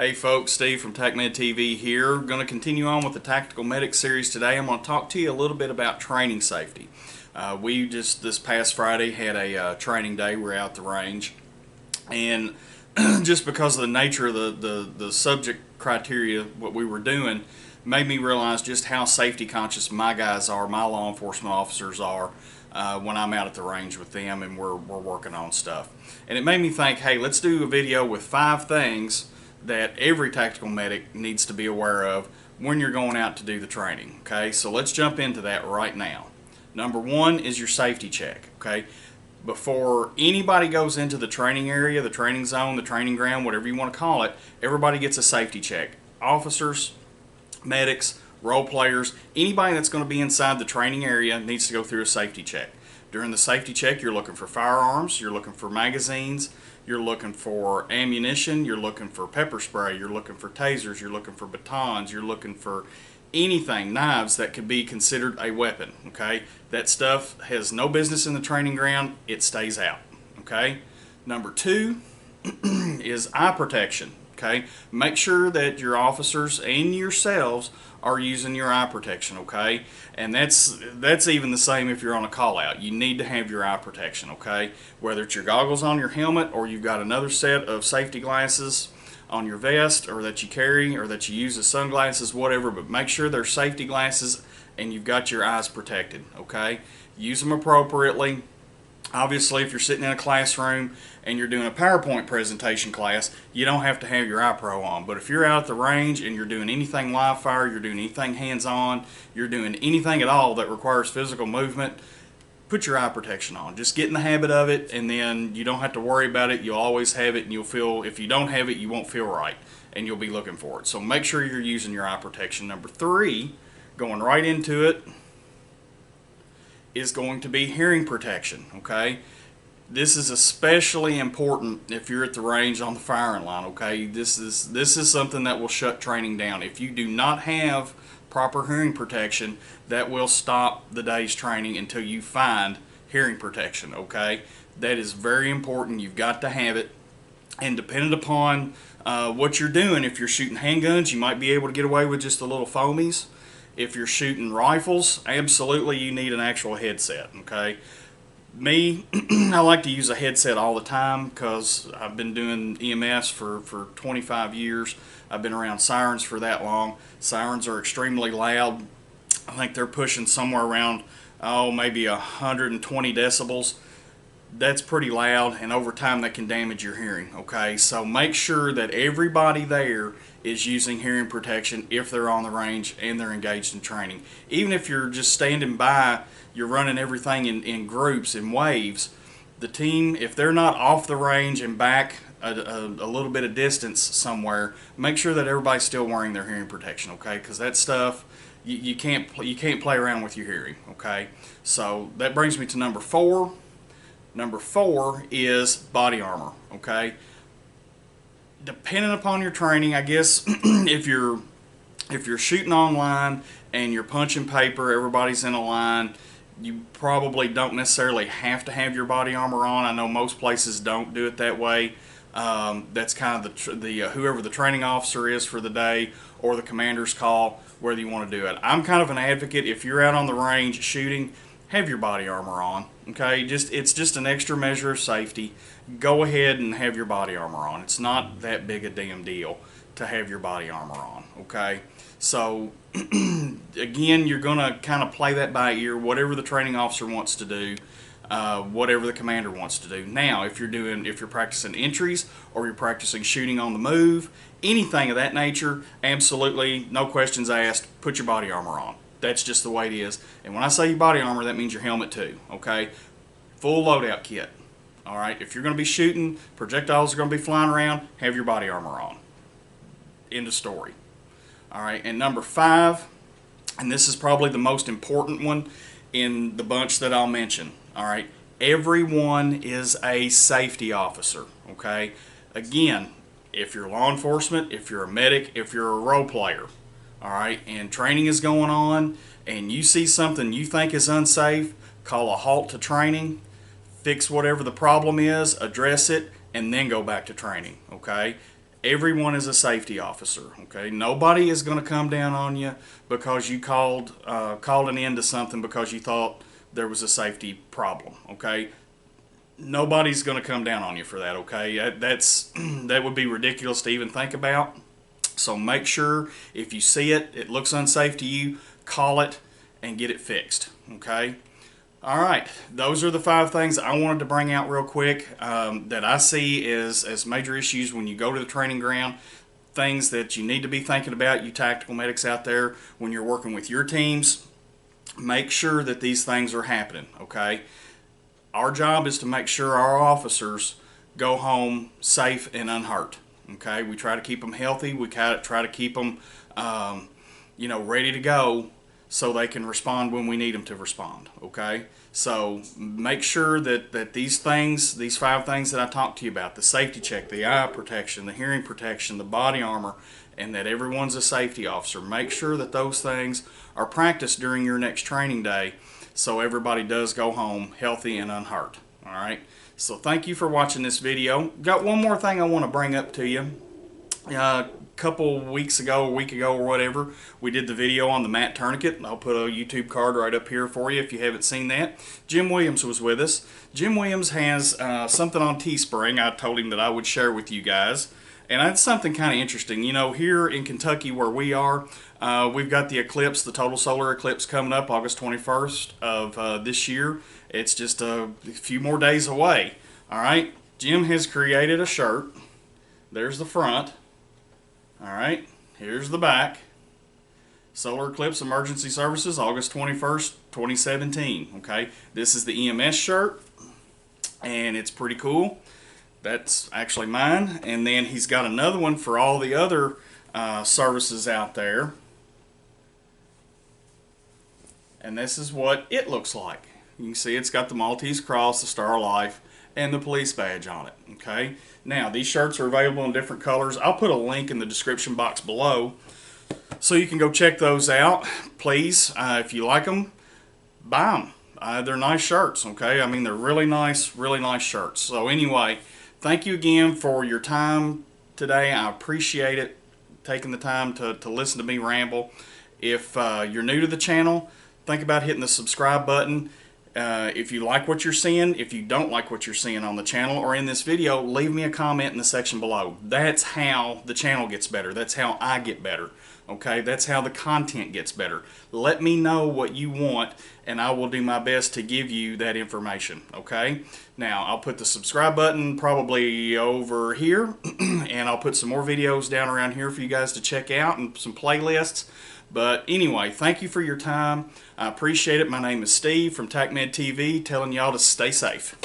Hey folks, Steve from TacMed TV here. Going to continue on with the Tactical Medic series today. I'm going to talk to you a little bit about training safety. We just this past Friday had a training day. We're out the range, and just because of the nature of the subject criteria, what we were doing made me realize just how safety conscious my guys are, my law enforcement officers are, when I'm out at the range with them and we're working on stuff. And it made me think, hey, let's do a video with 5 things that every tactical medic needs to be aware of when you're going out to do the training. Okay, so let's jump into that right now. Number 1 is your safety check. Okay, before anybody goes into the training area, the training zone, the training ground, whatever you want to call it, everybody gets a safety check. Officers, medics, role players, anybody that's going to be inside the training area needs to go through a safety check. During the safety check, you're looking for firearms, you're looking for magazines, you're looking for ammunition, you're looking for pepper spray, you're looking for tasers, you're looking for batons, you're looking for anything, knives that could be considered a weapon. Okay, that stuff has no business in the training ground, it stays out. Okay, number 2 is eye protection. Okay, make sure that your officers and yourselves are using your eye protection. Okay, and that's even the same if you're on a call out. You need to have your eye protection. Okay, whether it's your goggles on your helmet or you've got another set of safety glasses on your vest, or that you carry, or that you use as sunglasses, whatever, but make sure they're safety glasses and you've got your eyes protected. Okay, use them appropriately. Obviously, if you're sitting in a classroom and you're doing a PowerPoint presentation class, you don't have to have your eye pro on. But if you're out at the range and you're doing anything live fire, you're doing anything hands-on, you're doing anything at all that requires physical movement, put your eye protection on. Just get in the habit of it, and then you don't have to worry about it. You'll always have it, and you'll feel, if you don't have it, you won't feel right, and you'll be looking for it. So make sure you're using your eye protection. Number 3, going right into it, is going to be hearing protection. Okay, this is especially important if you're at the range on the firing line. Okay, this is something that will shut training down. If you do not have proper hearing protection, that will stop the day's training until you find hearing protection. Okay, that is very important. You've got to have it, and depending upon what you're doing, if you're shooting handguns, you might be able to get away with just the little foamies. If you're shooting rifles, absolutely you need an actual headset. Okay, me, I like to use a headset all the time because I've been doing EMS for 25 years. I've been around sirens for that long. Sirens are extremely loud. I think they're pushing somewhere around, maybe 120 decibels. That's pretty loud, and over time that can damage your hearing. Okay, so make sure that everybody there is using hearing protection if they're on the range and they're engaged in training. Even if you're just standing by, you're running everything in groups, in waves, the team, if they're not off the range and back a little bit of distance somewhere, make sure that everybody's still wearing their hearing protection. Okay, because that stuff, you can't play around with your hearing. Okay, so that brings me to number 4. Number 4 is body armor. Okay, depending upon your training, I guess if you're shooting online and you're punching paper, everybody's in a line, you probably don't necessarily have to have your body armor on. I know most places don't do it that way. That's kind of the whoever the training officer is for the day, or the commander's call, whether you want to do it. I'm kind of an advocate, if you're out on the range shooting, have your body armor on. Okay, it's just an extra measure of safety. Go ahead and have your body armor on. It's not that big a damn deal to have your body armor on. Okay, so again, you're gonna kind of play that by ear, whatever the training officer wants to do, whatever the commander wants to do. Now, if you're practicing entries, or you're practicing shooting on the move, anything of that nature, absolutely, no questions asked, put your body armor on. That's just the way it is. And when I say your body armor, that means your helmet too. Okay, full loadout kit. All right, if you're going to be shooting, projectiles are going to be flying around, have your body armor on. End of story. All right, and number 5, and this is probably the most important one in the bunch that I'll mention. All right, everyone is a safety officer. Okay, again, if you're law enforcement, if you're a medic, if you're a role player, all right, and training is going on, and you see something you think is unsafe, call a halt to training, fix whatever the problem is, address it, and then go back to training. Okay, everyone is a safety officer, okay? Nobody is going to come down on you because you called an end to something because you thought there was a safety problem, okay? Nobody's going to come down on you for that, okay? That would be ridiculous to even think about. So make sure if you see it, it looks unsafe to you, call it and get it fixed, okay? All right, those are the 5 things I wanted to bring out real quick that I see as major issues when you go to the training ground, things that you need to be thinking about, you tactical medics out there, when you're working with your teams. Make sure that these things are happening, okay? Our job is to make sure our officers go home safe and unhurt, okay? We try to keep them healthy. We try to keep them, ready to go, so they can respond when we need them to respond, okay? So make sure that these 5 things that I talked to you about, the safety check, the eye protection, the hearing protection, the body armor, and that everyone's a safety officer, make sure that those things are practiced during your next training day so everybody does go home healthy and unhurt, all right? So thank you for watching this video. Got one more thing I want to bring up to you. Couple weeks ago, a week ago or whatever, we did the video on the mat tourniquet. I'll put a YouTube card right up here for you if you haven't seen that. Jim Williams was with us. Jim Williams has something on Teespring I told him that I would share with you guys. And that's something kind of interesting. You know, here in Kentucky where we are, we've got the eclipse, the total solar eclipse coming up August 21st of this year. It's just a few more days away. All right, Jim has created a shirt. There's the front. All right, here's the back. Solar Eclipse Emergency Services, August 21st, 2017. Okay, this is the EMS shirt, and it's pretty cool. That's actually mine. And then he's got another one for all the other services out there. And this is what it looks like. You can see it's got the Maltese Cross, the Star of Life, and the police badge on it, okay? Now, these shirts are available in different colors. I'll put a link in the description box below so you can go check those out. Please, if you like them, buy them. They're nice shirts, okay? I mean, they're really nice shirts. So anyway, thank you again for your time today. I appreciate it, taking the time to listen to me ramble. If you're new to the channel, think about hitting the subscribe button. If you like what you're seeing, if you don't like what you're seeing on the channel or in this video, leave me a comment in the section below. That's how the channel gets better. That's how I get better. Okay, that's how the content gets better. Let me know what you want, and I will do my best to give you that information. Okay, now I'll put the subscribe button probably over here, and I'll put some more videos down around here for you guys to check out and some playlists. But anyway, thank you for your time. I appreciate it. My name is Steve from TacMed TV, telling y'all to stay safe.